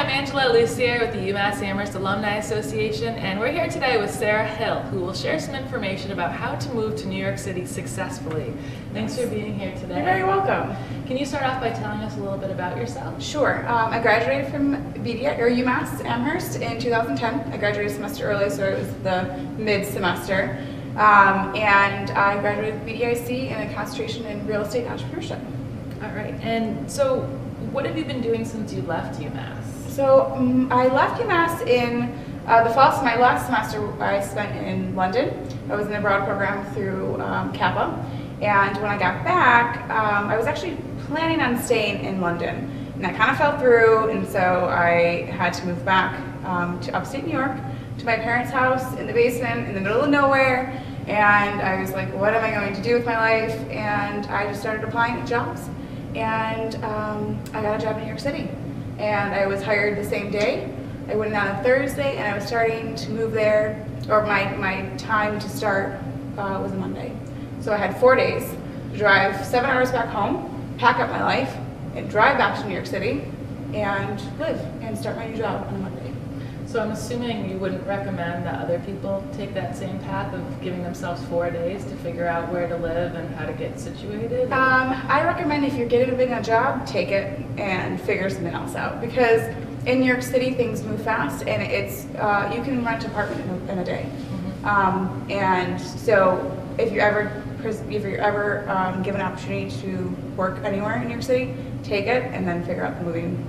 I'm Angela Lucier with the Umass Amherst Alumni Association, and we're here today with Sarah Hill, who will share some information about how to move to New York City successfully. Thanks for being here today. You're very welcome. Can you start off by telling us a little bit about yourself? Sure. I graduated from Umass Amherst in 2010. I graduated a semester early, so it was the mid-semester. And I graduated with BDIC and a concentration in real estate entrepreneurship. All right. And so, what have you been doing since you left UMass? So I left UMass in the fall. So my last semester I spent in London. I was in a abroad program through Kappa. And when I got back, I was actually planning on staying in London. And that kind of fell through, and so I had to move back to upstate New York, to my parents' house in the basement in the middle of nowhere. And I was like, what am I going to do with my life? And I just started applying to jobs. And I got a job in New York City. And I was hired the same day. I went in on a Thursday, and I was starting to move there, or my time to start was a Monday. So I had 4 days to drive 7 hours back home, pack up my life, and drive back to New York City, and live, and start my new job on a Monday. So I'm assuming you wouldn't recommend that other people take that same path of giving themselves 4 days to figure out where to live and how to get situated? I recommend if you're getting a job, take it and figure something else out, because in New York City things move fast, and it's you can rent an apartment in a day. Mm-hmm. And so if you're ever given an opportunity to work anywhere in New York City, take it and then figure out the moving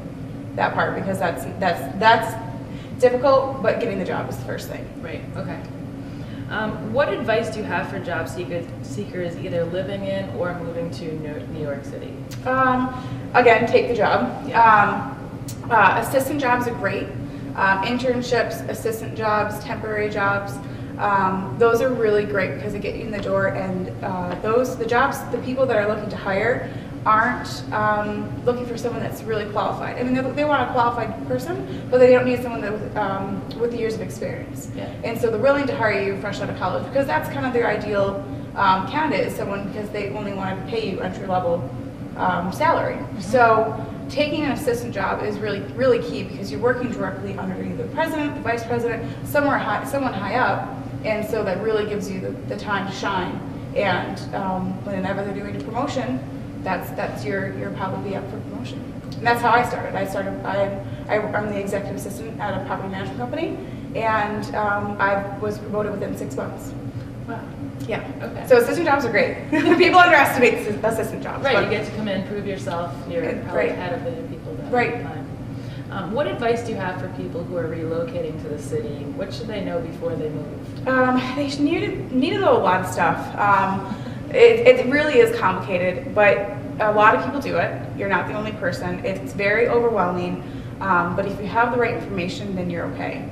that part, because that's difficult, but getting the job is the first thing. Right, okay. What advice do you have for job seekers either living in or moving to New York City? Again, take the job. Yeah. Assistant jobs are great. Internships, assistant jobs, temporary jobs, those are really great because they get you in the door, and the people that are looking to hire aren't looking for someone that's really qualified. I mean, they want a qualified person, but they don't need someone that with years of experience. Yeah. And so they're willing to hire you fresh out of college, because that's kind of their ideal candidate, is someone, because they only want to pay you entry-level salary. Mm-hmm. So taking an assistant job is really key, because you're working directly under either the president, the vice president, someone high up, and so that really gives you the time to shine. And whenever they're doing a promotion, that's you're probably up for promotion. And that's how I started. I'm the executive assistant at a property management company, and I was promoted within 6 months. Wow. Yeah. Okay. So assistant jobs are great. People underestimate assistant jobs. Right. You get to come in, prove yourself. You're probably ahead of the people that right. time. What advice do you have for people who are relocating to the city? What should they know before they move? They need to know a lot of stuff. It really is complicated, but a lot of people do it. You're not the only person. It's very overwhelming, but if you have the right information, then you're okay.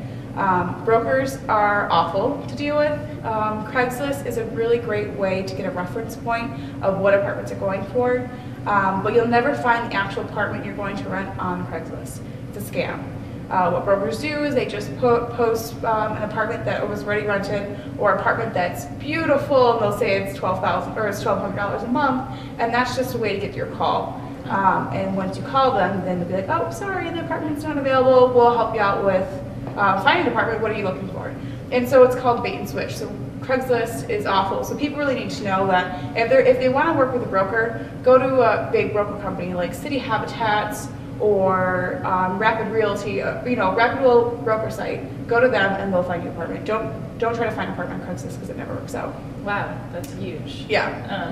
Brokers are awful to deal with. Craigslist is a really great way to get a reference point of what apartments are going for, but you'll never find the actual apartment you're going to rent on Craigslist. It's a scam. What brokers do is they just post an apartment that was already rented, or apartment that's beautiful, and they'll say it's $12,000 or it's $1,200 a month, and that's just a way to get your call. And once you call them, then they'll be like, oh, sorry, the apartment's not available. We'll help you out with finding an apartment. What are you looking for? And so it's called bait and switch. So Craigslist is awful. So people really need to know that if they want to work with a broker, go to a big broker company like City Habitats or Rapid Realty, Rapid broker site. Go to them and they'll find you an apartment. Don't try to find an apartment on Craigslist, because it never works out. Wow, that's huge. Yeah.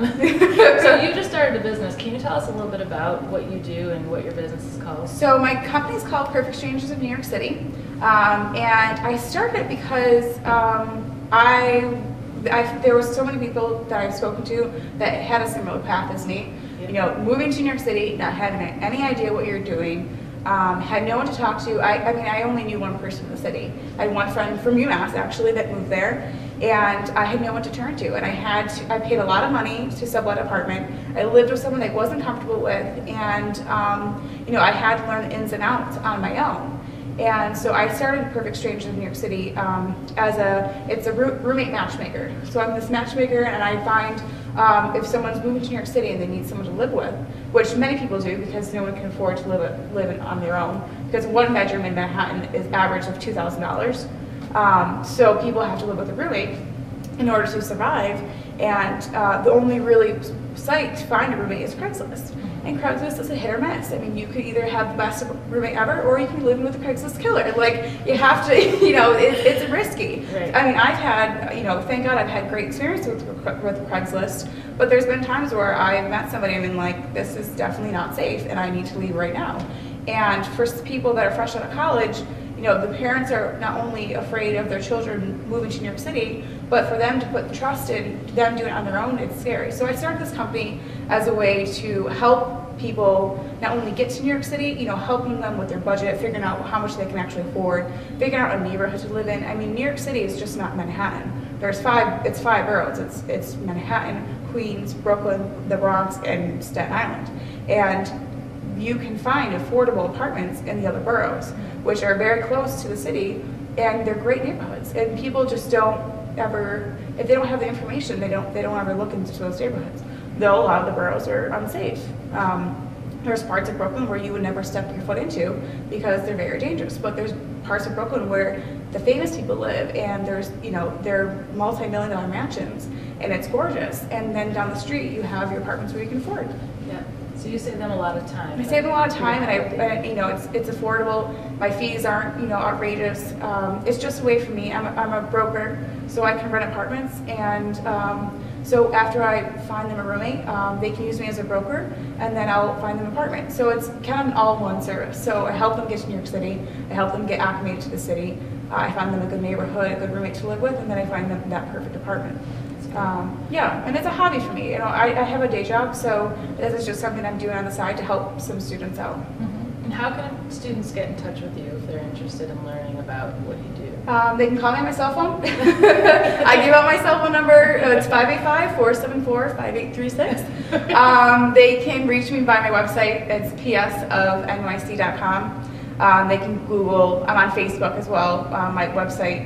So you just started a business. Can you tell us a little bit about what you do and what your business is called? So my company is called Perfect Strangers of New York City, and I started it because there was so many people that I've spoken to that had a similar path as me. Moving to New York City, not having any idea what you're doing, had no one to talk to. I only knew one person in the city. I had one friend from UMass actually that moved there, and I had no one to turn to. And I paid a lot of money to sublet an apartment. I lived with someone I wasn't comfortable with, and I had to learn the ins and outs on my own. And so I started Perfect Strangers in New York City it's a roommate matchmaker. So I'm this matchmaker, and I find If someone's moving to New York City and they need someone to live with, which many people do because no one can afford to live on their own, because one bedroom in Manhattan is average of $2,000. So people have to live with a roommate in order to survive, and the only really site to find a roommate is Craigslist. And Craigslist is a hit or miss. I mean, you could either have the best roommate ever, or you can live with a Craigslist killer. Like, you have to, it's risky. Right. I mean, I've had, thank God I've had great experience with Craigslist, but there's been times where I've met somebody and been like, this is definitely not safe, and I need to leave right now. And for people that are fresh out of college, the parents are not only afraid of their children moving to New York City, but for them to put the trust in them doing it on their own, it's scary. So I started this company as a way to help people not only get to New York City, helping them with their budget, figuring out how much they can actually afford, figuring out a neighborhood to live in. I mean, New York City is just not Manhattan. It's five boroughs. It's Manhattan, Queens, Brooklyn, the Bronx, and Staten Island. And you can find affordable apartments in the other boroughs, which are very close to the city, and they're great neighborhoods. And people just don't ever, if they don't have the information, they don't ever look into those neighborhoods. Though a lot of the boroughs are unsafe. There's parts of Brooklyn where you would never step your foot into because they're very dangerous. But there's parts of Brooklyn where the famous people live, and there's, they're multi-million-dollar mansions, and it's gorgeous. And then down the street, you have your apartments where you can afford. Yeah. So you save them a lot of time. I save them a lot of time, and it's affordable. My fees aren't outrageous. It's just a way for me. I'm a broker, so I can rent apartments, and so after I find them a roommate, they can use me as a broker, and then I'll find them an apartment. So it's kind of an all-in-one service. So I help them get to New York City. I help them get acclimated to the city. I find them a good neighborhood, a good roommate to live with, and then I find them that perfect apartment. Yeah, and it's a hobby for me. I have a day job, so this is just something I'm doing on the side to help some students out. Mm-hmm. And how can students get in touch with you if they're interested in learning about what you do? They can call me on my cell phone. I give out my cell phone number. It's 585-474-5836. They can reach me by my website. It's psofnyc.com. They can Google, I'm on Facebook as well. My website,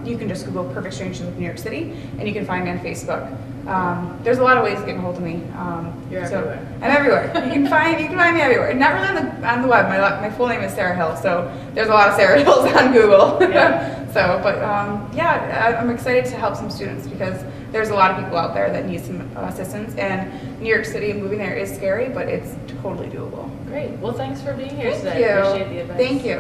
you can just Google Perfect Strangers of New York City, and you can find me on Facebook. There's a lot of ways to get a hold of me. You're everywhere. I'm everywhere. You can find me everywhere. Not really on the web. My full name is Sarah Hill, so there's a lot of Sarah Hills on Google. Yeah. Yeah, I'm excited to help some students because there's a lot of people out there that need some assistance, and New York City and moving there is scary, but it's totally doable. Great. Well, thanks for being here today. Thank you. I appreciate the advice. Thank you.